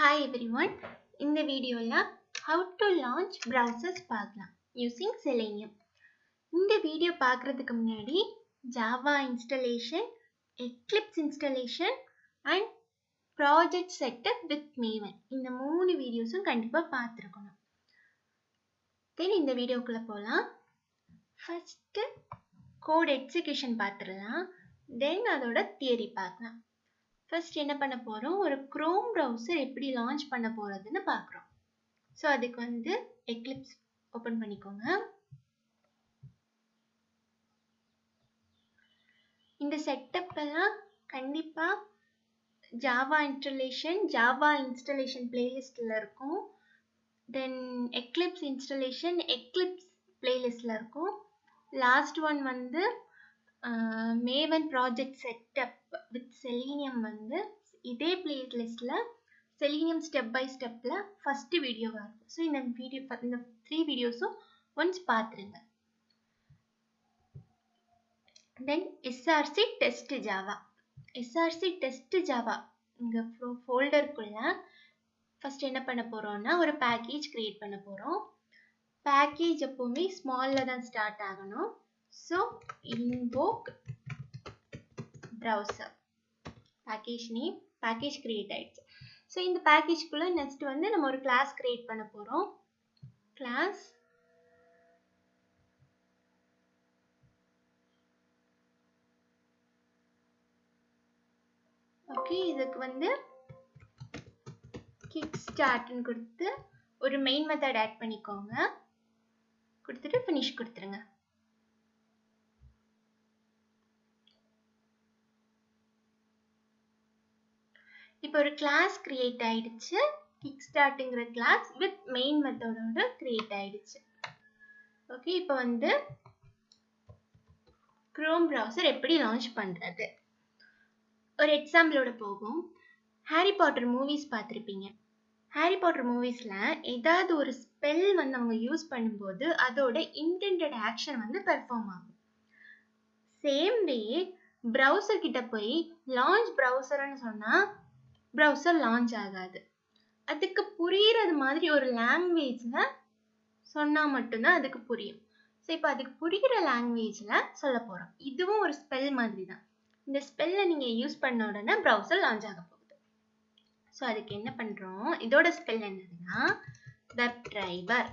Hi everyone. In the video how to launch browsers பார்க்கலாம் using Selenium. இந்த video பார்க்கிறதுக்கு முன்னாடி Java installation, Eclipse installation and project setup with Maven இந்த மூணு வீடியோஸும் கண்டிப்பா பார்த்திருக்கணும். தென் இந்த வீடியோக்குள்ள போலாம். First code execution பார்த்துடலாம். Then அதோட theory பார்க்கலாம். First என்ன பண்ண போறோம், ஒரு Chrome browser எப்படி launch பண்ண போறதுன்னு பார்க்கிறோம். So அதுக்கு வந்து Eclipse open பண்ணிக்கோங்க. இந்த செட்டப் எல்லாம் கண்டிப்பா Java installation playlistல இருக்கும். Then Eclipse installation Eclipse playlistல இருக்கும். Last one வந்து Maven project setup with Selenium வந்து இதே playlistல Selenium step by stepல first video வரும். So இந்த 3 videosம் once பாத்துருங்க. Then src test java இங்க folderக்குள்ள first என்ன பண்ண போறோம்னா ஒரு package create பண்ண போறோம். package எப்பவுமே smallல தான் start ஆகணும். So invoke browser package name package create ஆயிடுச்சு. So இந்த package குள்ள next வந்து நம்ம ஒரு class create பண்ண போறோம். class okay இதுக்கு வந்து kickstart ன்னு கொடுத்து ஒரு main method add பண்ணிக்கோங்க. கொடுத்துட்டு finish கொடுத்துருங்க. இப்போ ஒரு class create ஆயிடுச்சு. kickstart-ங்கிற class with main method-ஓட create ஆயிடுச்சு. ஓகே இப்போ வந்து Chrome browser எப்படி launch பண்றது? ஒரு எக்ஸாம்பிளோட போகும். ஹாரி பாட்டர் மூவிஸ் பார்த்திருப்பீங்க. ஹாரி பாட்டர் மூவிஸ்ல ஏதாவது ஒரு ஸ்பெல் வந்து அவங்க யூஸ் பண்ணும்போது அதோட இன்டெண்டட் ஆக்ஷன் வந்து பெர்ஃபார்ம் ஆகும். சேம் வே பிரவுசர் கிட்ட போய் லான்ச் பிரவுசர்னு சொன்னா பிரவுசர் லான்ச் ஆகாது. அதுக்கு புரியுறது மாதிரி ஒரு லாங்குவேஜ்ல சொன்னா மட்டும்தான் அதுக்கு புரியும். ஸோ இப்போ அதுக்கு புரிகிற லாங்குவேஜ்ல சொல்ல போறோம். இதுவும் ஒரு ஸ்பெல் மாதிரி தான். இந்த ஸ்பெல்ல நீங்க யூஸ் பண்ண உடனே பிரவுசர் லான்ச் ஆக போகுது. ஸோ அதுக்கு என்ன பண்றோம், இதோட ஸ்பெல் என்னதுன்னா WebDriver.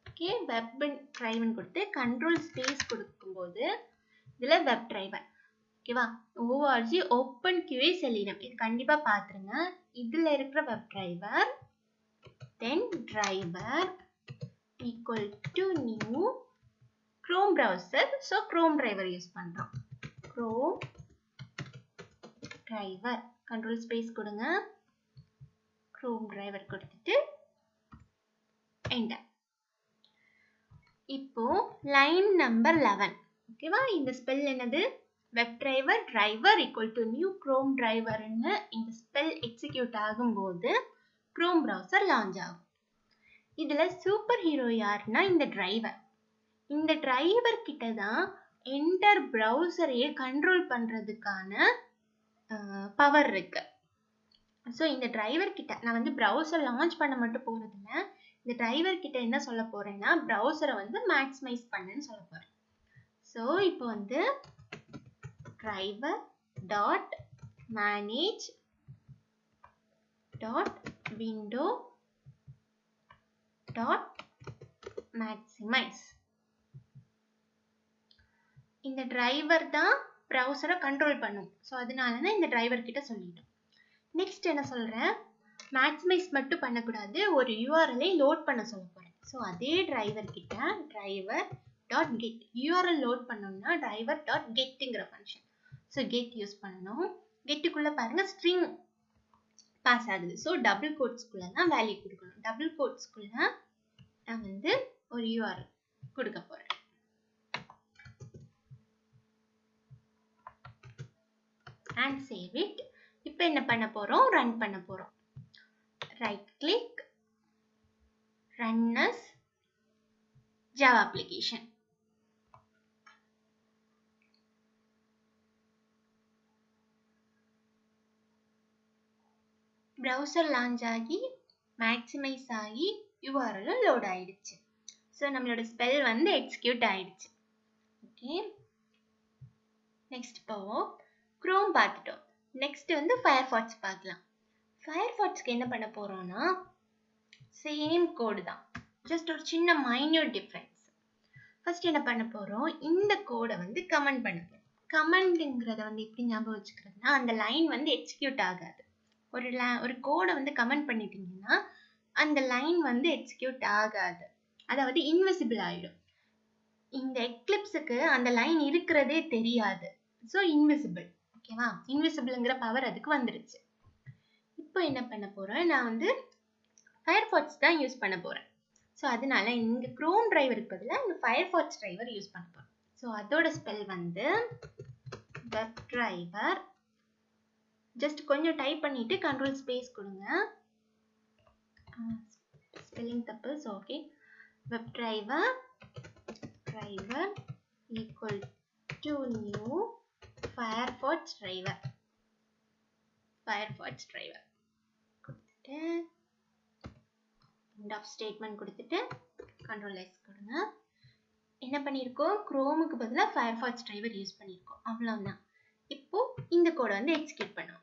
ஓகே WebDriver கொடுத்து கண்ட்ரோல் ஸ்பேஸ் கொடுக்கும்போது இதுல WebDriver ஓகேவா org open QA Selenium இது கண்டிப்பா பாத்துருங்க. இதுல இருக்கிற WebDriver then driver equal to new Chrome browser. so ChromeDriver use பண்றோம். ChromeDriver control space கொடுங்க. ChromeDriver கொடுத்துட்டு enter. இப்போ line number 11 ஓகேவா இந்த ஸ்பெல் என்னது WebDriver driver equal to new ChromeDriver ன்னு இந்த ஸ்பெல் எக்ஸிக்யூட் ஆகும்போது Chrome browser launch ஆகும். இதுல சூப்பர் ஹீரோ யாருன்னா இந்த டிரைவர். இந்த டிரைவர் கிட்ட தான் என்டர் பிரவுசரையே கண்ட்ரோல் பண்றதுக்கான பவர் இருக்கு. ஸோ இந்த டிரைவர் கிட்ட நான் வந்து பிரவுசர் லான்ச் பண்ண மட்டும் போறது இல்லை, இந்த டிரைவர் கிட்ட என்ன சொல்ல போறேன்னா பிரவுசரை வந்து மேக்ஸிமைஸ் பண்ணுன்னு சொல்ல போறேன். ஸோ இப்போ வந்து driver dot manage dot window dot maximize இந்த டிரைவர் தான் பிரவுசரை கண்ட்ரோல் பண்ணும். ஸோ அதனால தான் இந்த டிரைவர் கிட்ட சொல்லிட்டோம். நெக்ஸ்ட் என்ன சொல்றேன், மேக்ஸிமைஸ் மட்டும் பண்ணக்கூடாது, ஒரு யூஆர்எல்ஐ லோட் பண்ண சொல்ல போறேன். ஸோ அதே டிரைவர் கிட்ட driver dot get URL load பண்ணோம்னா டிரைவர் டாட் கெட்ங்கிற ஃபங்க்ஷன். ஸோ கெட் யூஸ் பண்ணணும். கெட்டுக்குள்ள பாருங்க ஸ்ட்ரிங் பாஸ் ஆகுது. ஸோ டபுள் கோட்ஸ்குள்ள தான் வேல்யூ கொடுக்கணும். டபுள் கோட்ஸ்குள்ள நான் வந்து ஒரு யூஆர்எல் கொடுக்க போறேன். and save it. இப்போ என்ன பண்ண போறோம், ரன் பண்ண போறோம். Right click run as Java application. browser launch ஆகி maximize ஆகி URL load ஆயிடுச்சு. So நம்மளோட spell வந்து execute ஆயிடுச்சு. Okay. Next போவோம். Chrome பார்த்துட்டோம். Next வந்து Firefox பார்க்கலாம். Firefoxக்கு என்ன பண்ண போறோம்னா சேம் கோடு தான். Just ஒரு சின்ன minute difference. First என்ன பண்ண போறோம்? இந்த கோடை வந்து கமெண்ட் பண்ண போறோம். கமெண்ட்ங்கிறத வந்து எப்படி ஞாபகம் வச்சுக்கிறதுனா அந்த லைன் வந்து எக்ஸிக்யூட் ஆகாது. ஒரு கோடை வந்து கமெண்ட் பண்ணிட்டீங்கன்னா அந்த லைன் வந்து எக்ஸிக்யூட் ஆகாது. அதாவது இன்விசிபிள் ஆயிடும். இந்த எக்லிப்ஸுக்கு அந்த லைன் இருக்கிறதே தெரியாது. So invisible. ஓகேவா? இன்விசிபிள்ங்கிற பவர் அதுக்கு வந்துருச்சு. இப்போ என்ன பண்ண போறேன்? நான் வந்து ஃபயர்ஃபாக்ஸ் தான் யூஸ் பண்ண போறேன். ஸோ அதனால இங்க குரோம் டிரைவருக்கு பதிலாக இந்த ஃபயர்ஃபாக்ஸ் டிரைவர் யூஸ் பண்ண போறேன். ஸோ அதோட ஸ்பெல் வந்து வெப்டிரைவர். ஜஸ்ட் கொஞ்சம் டைப் பண்ணிட்டு கண்ட்ரோல் ஸ்பேஸ் கொடுங்க. ஸ்பெல்லிங் தப்பு. So okay. WebDriver driver equal to new FirefoxDriver. FirefoxDriver கொடுத்துட்டு end of statement கொடுத்துட்டு control S கொடுங்க. என்ன பண்ணியிருக்கோம்? குரோமுக்கு பதிலா FirefoxDriver யூஸ் பண்ணியிருக்கோம். அவ்வளவுதான். இப்போ இந்த கோடை வந்து எக்ஸிக்யூட் பண்ணுவோம்.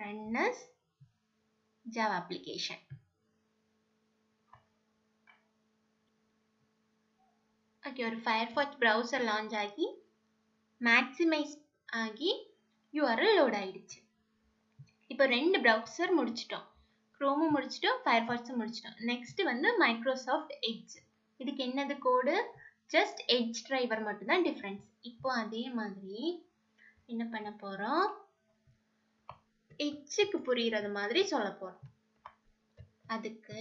run as Java application. Okay, ஒரு Firefox browser launch ஆகி maximize ஆகி URL load ஆயிடுச்சு. இப்போ ரெண்டு browser முடிச்சிட்டோம். Chrome முடிச்சிட்டோம், Firefox முடிச்சிட்டோம். நெக்ஸ்ட் வந்து Microsoft Edge. இதுக்கு என்னது கோடு? ஜஸ்ட் EdgeDriver மட்டும் தான் டிஃபரன்ஸ். இப்போ அதே மாதிரி என்ன பண்ண போறோம்? எட்ஜுக்கு புரியுறது மாதிரி சொல்ல போறோம். அதுக்கு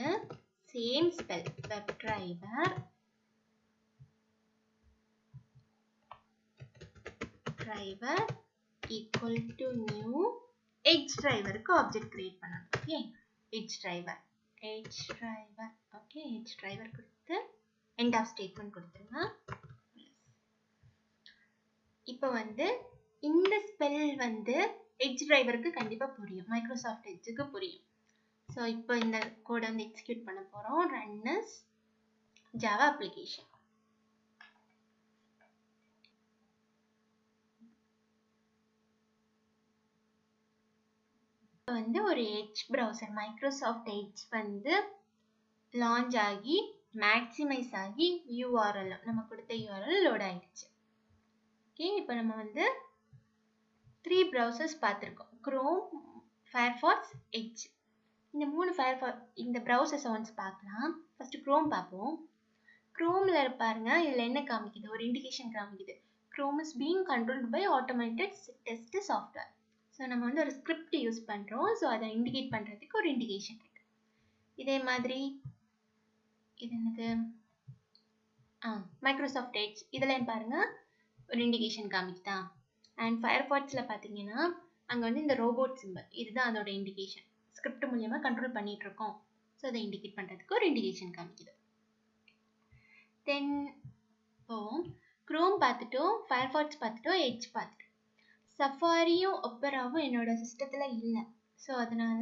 same spell WebDriver driver equal to new EdgeDriverக்கு ஆப்ஜெக்ட் கிரியேட் பண்ணணும். ஓகே, EdgeDriver ஓகே, EdgeDriver கொடுத்து end of statement கொடுத்துருங்க. இப்போ வந்து இந்த ஸ்பெல் வந்து EdgeDriverக்கு கண்டிப்பா புரியும், மைக்ரோசாஃப்ட் எட்ஜுக்கு புரியும். ஸோ இப்போ இந்த கோடை வந்து எக்ஸிக்யூட் பண்ண போறோம். run as Java application. வந்து ஒரு எட்ஜ் browser மைக்ரோசாஃப்ட் எட்ஜ் வந்து லான்ச் ஆகி மேக்ஸிமைஸ் ஆகி URL நம்ம கொடுத்த URL லோட் ஆயிடுச்சு. ஓகே, இப்போ நம்ம வந்து 3 browsers பார்த்துருக்கோம். Chrome, Firefox, edge. இந்த 3 இந்த browsers ஒன்ஸ் பார்க்கலாம். ஃபர்ஸ்ட் குரோம் பார்ப்போம். குரோம்ல பாருங்க, இதில் என்ன காமிக்குது? ஒரு இண்டிகேஷன் காமிக்குது. Chrome is being controlled by automated test software. So நம்ம வந்து ஒரு ஸ்கிரிப்ட் யூஸ் பண்ணுறோம். ஸோ அதை இண்டிகேட் பண்ணுறதுக்கு ஒரு இண்டிகேஷன் இருக்கு. இதே மாதிரி இது என்னது? Microsoft edge. இதெல்லாம் பாருங்க, ஒரு இண்டிகேஷன் காமிக்குதா? அண்ட் ஃபயர்ஃபாக்ஸில் பார்த்தீங்கன்னா அங்கே வந்து இந்த ரோபோட் சிம்பல், இதுதான் அதோட இண்டிகேஷன். ஸ்கிரிப்ட் மூலியமாக கண்ட்ரோல் பண்ணிட்டு இருக்கோம். ஸோ அதை இண்டிகேட் பண்ணுறதுக்கு ஒரு இண்டிகேஷன் காமிக்குது. தென் குரோம் பார்த்துட்டோம், ஃபயர்ஃபாக்ஸ் பார்த்துட்டோம், எட்ஜ் பார்த்துட்டோம். சஃபாரியும் ஒப்பராவும் என்னோட சிஸ்டத்தில் இல்லை. ஸோ அதனால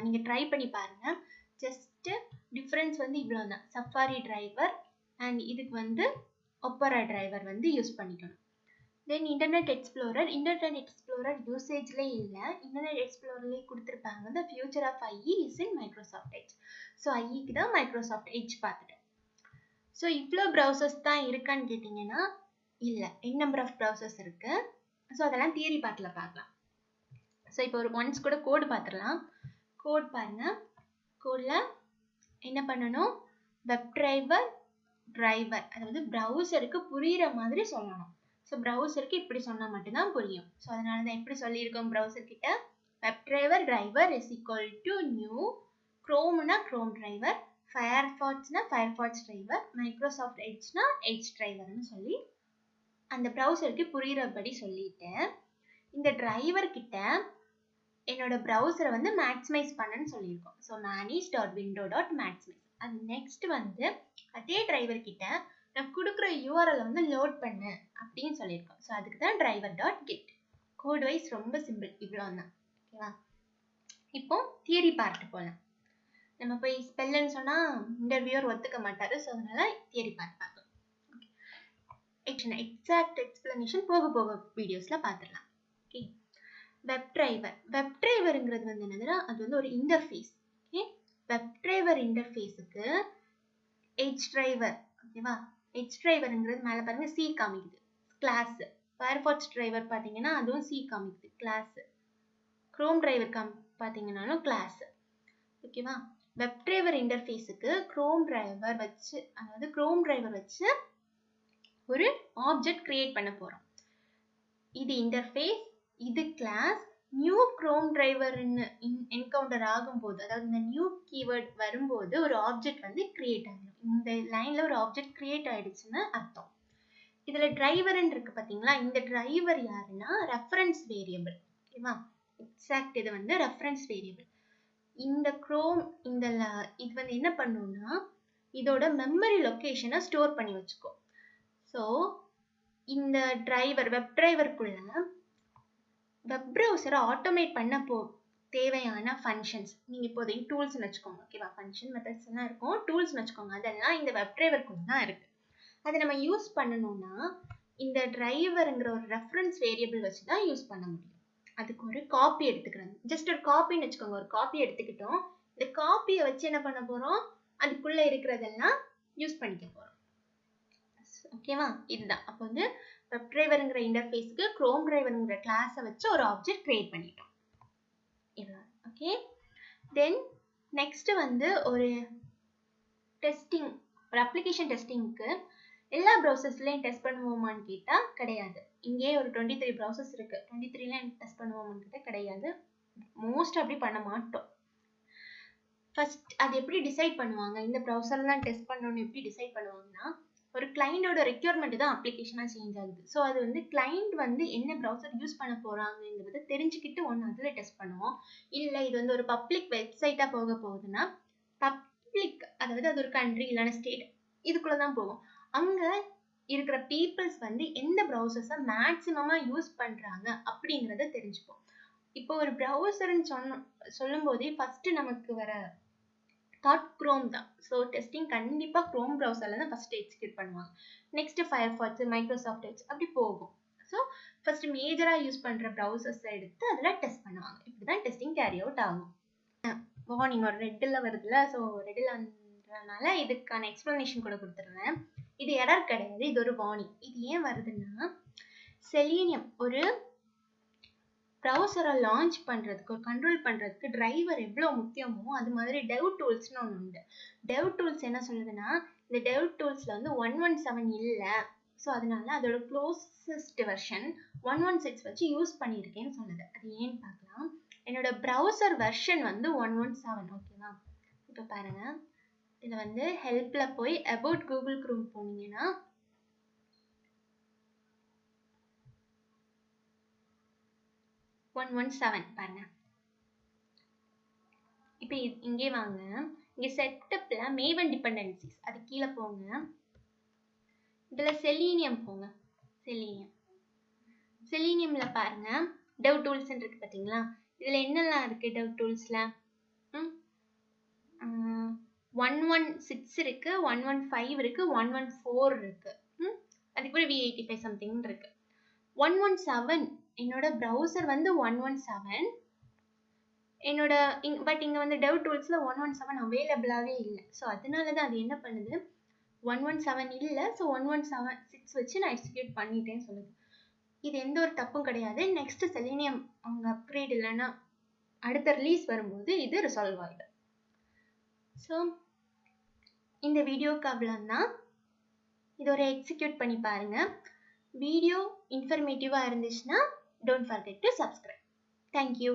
நீங்கள் ட்ரை பண்ணி பாருங்கள். ஜஸ்ட்டு டிஃப்ரென்ஸ் வந்து இவ்வளோ தான். SafariDriver அண்ட் இதுக்கு வந்து OperaDriver வந்து யூஸ் பண்ணிக்கணும். தென் இன்டர்நெட் எக்ஸ்ப்ளோரர் யூசேஜ்லேயே இல்லை. இன்டர்நெட் எக்ஸ்ப்ளோரர்லேயே கொடுத்துருப்பாங்க. The future of IE is in Microsoft Edge. So ஐக்கு தான் மைக்ரோசாஃப்ட் எட்ஜ் பார்த்துட்டோம். ஸோ இவ்வளோ ப்ரௌசர்ஸ் தான் இருக்கான்னு கேட்டிங்கன்னா இல்லை, என் நம்பர் ஆஃப் ப்ரௌசர்ஸ் இருக்குது. ஸோ அதெல்லாம் தியரி பார்ட்டில் பார்க்கலாம். ஸோ இப்போ ஒரு ஒன்ஸ் கூட கோடு பார்த்துடலாம். கோட் பாருங்கள். கோடில் என்ன பண்ணணும்? வெப்டிரைவர் டிரைவர், அதாவது ப்ரௌசருக்கு புரிகிற மாதிரி சொல்லணும். ஸோ ப்ரௌசருக்கு இப்படி சொன்னால் மட்டும்தான் புரியும். ஸோ அதனால தான் எப்படி சொல்லியிருக்கோம் ப்ரௌசர்கிட்ட? WebDriver driver is equal to new, க்ரோம்னா க்ரோம் டிரைவர், ஃபயர்ஃபாக்ஸ்னா ஃபயர்ஃபாக்ஸ் டிரைவர், மைக்ரோசாஃப்ட் எட்ஜ்னா எட்ஜ் டிரைவர்னு சொல்லி அந்த ப்ரௌசருக்கு புரிகிறபடி சொல்லிட்டு இந்த டிரைவர் கிட்ட என்னோட ப்ரௌசரை வந்து மேக்ஸிமைஸ் பண்ணன்னு சொல்லியிருக்கோம். So manage.window.maximize. அது நெக்ஸ்ட் வந்து அதே டிரைவர் கிட்ட நான் கொடுக்குற URL வந்து லோட் பண்ணு அப்படின்னு சொல்லியிருக்கோம். ஸோ அதுக்கு தான் driver.get. கோட் வைஸ் ரொம்ப சிம்பிள், இவ்வளோ தான். ஓகேவா? இப்போ தியரி பார்ட் போலாம். நம்ம போய் ஸ்பெல்லுன்னு சொன்னா இன்டர்வியூர் ஒத்துக்க மாட்டாரு. ஸோ அதனால தியரி பார்ட் பார்க்கலாம். எக்ஸாக்ட் எக்ஸ்பிளனேஷன் போக போக வீடியோஸ்ல பார்த்துடலாம். ஓகே, வெப்டிரைவருங்கிறது வந்து என்னதுன்னா அது வந்து ஒரு இன்டர்ஃபேஸ். ஓகே, வெப்டிரைவர் இன்டர்ஃபேஸுக்கு எட்ஜ்டிரைவர். ஓகேவா, எட்ஜ்டிரைவருங்கிறது மேலே பாருங்க சி காமிக்குது, கிளாஸ். FirefoxDriver பார்த்தீங்கன்னா அதுவும் சி காமிக்குது, கிளாஸ். ChromeDriver பார்த்தீங்கன்னாலும் class. ஓகேவா, வெப்டிரைவர் இன்டர்ஃபேஸுக்கு ChromeDriver வச்சு, அதாவது ChromeDriver வச்சு ஒரு ஆப்ஜெக்ட் கிரியேட் பண்ண போறோம். இது இன்டர்ஃபேஸ், இது கிளாஸ். நியூ ChromeDriver என்கவுண்டர் ஆகும்போது, அதாவது இந்த நியூ கீவேர்ட் வரும்போது ஒரு ஆப்ஜெக்ட் வந்து கிரியேட் ஆகும். இந்த லைன்ல ஒரு ஆப்ஜெக்ட் கிரியேட் ஆயிடுச்சுன்னு அர்த்தம். இதுல டிரைவர்ன்னு இருக்கு பாத்தீங்களா, இந்த டிரைவர் யாருன்னா ரெஃபரன்ஸ் வேரியபிள். ஓகேவா, எக்ஸாக்ட் இது வந்து ரெஃபரன்ஸ் வேரியபிள். இந்த இது வந்து என்ன பண்ணும்னா இதோட மெமரி லொகேஷனை ஸ்டோர் பண்ணி வச்சுக்கோ. ஸோ இந்த டிரைவர் வெப் டிரைவருக்குள்ள வெப் ப்ரௌசரை ஆட்டோமேட் பண்ண தேவையான ஃபங்க்ஷன்ஸ் நீங்கள் இப்போதைக்கு டூல்ஸ்னு வச்சுக்கோங்க. ஓகேவா, ஃபங்க்ஷன் மெத்தட்ஸ் எல்லாம் இருக்கும், டூல்ஸ்னு வச்சுக்கோங்க. அதெல்லாம் இந்த வெப் டிரைவருக்குள்ள தான் இருக்கு. அதை நம்ம யூஸ் பண்ணணும்னா இந்த டிரைவருங்கிற ஒரு ரெஃபரன்ஸ் வேரியபிள் வச்சு தான் யூஸ் பண்ண முடியும். அதுக்கு ஒரு காப்பி எடுத்துக்கிறாங்க. ஜஸ்ட் ஒரு காப்பின்னு வச்சுக்கோங்க. ஒரு காப்பி எடுத்துக்கிட்டோம். இந்த காப்பியை வச்சு என்ன பண்ண போறோம், அதுக்குள்ள இருக்கிறதெல்லாம் யூஸ் பண்ணிக்க போறோம். ஓகேவா, இதுதான். அப்போ வந்து வெப் டிரைவருங்கிற இன்டர்ஃபேஸ்க்கு ChromeDriverங்கிற கிளாஸை வச்சு ஒரு ஆப்ஜெக்ட் கிரியேட் பண்ணிட்டோம். இதுதான். ஓகே, தென் நெக்ஸ்ட் வந்து ஒரு டெஸ்டிங், ஒரு அப்ளிகேஷன் டெஸ்டிங்க்கு எல்லா ப்ரௌசர்ஸ்லையும் டெஸ்ட் பண்ணுவோமான்னு கேட்டால் கிடையாது. இங்கே ஒரு 23 ப்ரௌசர்ஸ் இருக்கு. 23ல டெஸ்ட் பண்ணுவோமான்னு கேட்டால் கிடையாது. மோஸ்ட் அப்படி பண்ண மாட்டோம். ஃபர்ஸ்ட் அது எப்படி டிசைட் பண்ணுவாங்க, இந்த ப்ரௌசர்லாம் டெஸ்ட் பண்ணணும்னு எப்படி டிசைட் பண்ணுவாங்கன்னா, ஒரு கிளைண்டோட ரெக்யர்மெண்ட் தான் அப்ளிகேஷனாக சேஞ்ச் ஆகுது. ஸோ அது வந்து கிளைண்ட் வந்து என்ன ப்ரௌசர் யூஸ் பண்ண போறாங்கிறத தெரிஞ்சுக்கிட்டு ஒன்று அதில் டெஸ்ட் பண்ணுவோம். இல்லை இது வந்து ஒரு பப்ளிக் வெப்சைட்டாக போக போகுதுன்னா பப்ளிக், அதாவது அது ஒரு கண்ட்ரி இல்லைன்னா ஸ்டேட் இதுக்குள்ள தான் போகும். அங்க இருக்கிற பீப்புள்ஸ் வந்து எந்த ப்ரௌசர்ஸை மேக்சிமமா யூஸ் பண்றாங்க அப்படிங்கிறத தெரிஞ்சுப்போம். இப்போ ஒரு ப்ரௌசர்ன்னு சொல்லும் போதே ஃபர்ஸ்ட் நமக்கு வர தாட் குரோம் தான். ஸோ டெஸ்டிங் கண்டிப்பா குரோம் ப்ரௌசர்ல தான் ஃபர்ஸ்ட் எக்ஸிக்யூட் பண்ணுவாங்க. நெக்ஸ்ட் ஃபயர்ஃபாக்ஸ், மைக்ரோசாஃப்ட் எட்ஜ் அப்படி போகும். ஸோ ஃபர்ஸ்ட் மேஜரா யூஸ் பண்ற ப்ரௌசர்ஸ் எடுத்து அதில் டெஸ்ட் பண்ணுவாங்க. இப்படிதான் டெஸ்டிங் கேரி அவுட் ஆகும். வார்னிங் ஒரு ரெட்டில் வருதுல்ல, ஸோ ரெட்டில் வந்ததுனால இதுக்கான எக்ஸ்பிளனேஷன் கூட கொடுத்துருவேன். இது எரர் கிடையாது, இது ஒரு வார்னிங். இது ஏன் வருதுன்னா, செலீனியம் ஒரு ப்ரௌசரை லான்ச் பண்றதுக்கு, ஒரு கண்ட்ரோல் பண்றதுக்கு டிரைவர் எவ்வளவு முக்கியமோ அது மாதிரி டெவ் டூல்ஸ்னு ஒன்று உண்டு. டெவ் டூல்ஸ் என்ன சொல்லுதுன்னா, இந்த டெவ் டூல்ஸ்ல வந்து 117 இல்லை, ஸோ அதனால அதோட க்ளோசஸ்ட் வெர்ஷன் 116 வச்சு யூஸ் பண்ணியிருக்கேன்னு சொல்லுது. அது ஏன்னு பார்க்கலாம். என்னோட ப்ரௌசர் வெர்ஷன் வந்து 117. ஓகேவா, இப்போ பாருங்க, இது வந்து ஹெல்ப்ல போய் அபவுட் கூகுள் குரோம் போனீங்கன்னா 117 பாருங்க. இப்போ இங்கே வாங்க, இங்க செட்டப்ல மேவன் டிபெண்டன்சிஸ் அது கீழே போங்க. இதுல செலீனியம் போங்க. செலீனியம்ல பாருங்க டெவ் டூல்ஸ் இருக்கு பாத்தீங்களா. இதுல என்னெல்லாம் இருக்கு டெவ் டூல்ஸ்ல? 116 இருக்கு, 115 இருக்கு, 114 இருக்கு. அதுக்கு ஒரு V85 சம்திங் இருக்கு. 117 என்னோட ப்ரௌசர் வந்து 117 என்னோட பட் இங்க வந்து டெவ் டூல்ஸ்ல 117 அவைலபிளாவே இல்லை. ஸோ அதனாலதான் அது என்ன பண்ணுது, 117 இல்லை, ஸோ 116 வச்சு நான் எக்ஸிக்யூட் பண்ணிட்டேன்னு சொல்லுது. இது எந்த ஒரு தப்பும் கிடையாது. நெக்ஸ்ட் செலீனியம் அவங்க அப்கிரேட் இல்லைன்னா அடுத்த ரிலீஸ் வரும்போது இது ரிசால்வ் ஆகிடும். ஸோ இந்த வீடியோக்கு அவ்வளோதான். இது ஒரு எக்ஸிக்யூட் பண்ணி பாருங்க. வீடியோ இன்ஃபர்மேட்டிவா இருந்துச்சுன்னா don't forget to subscribe. Thank you.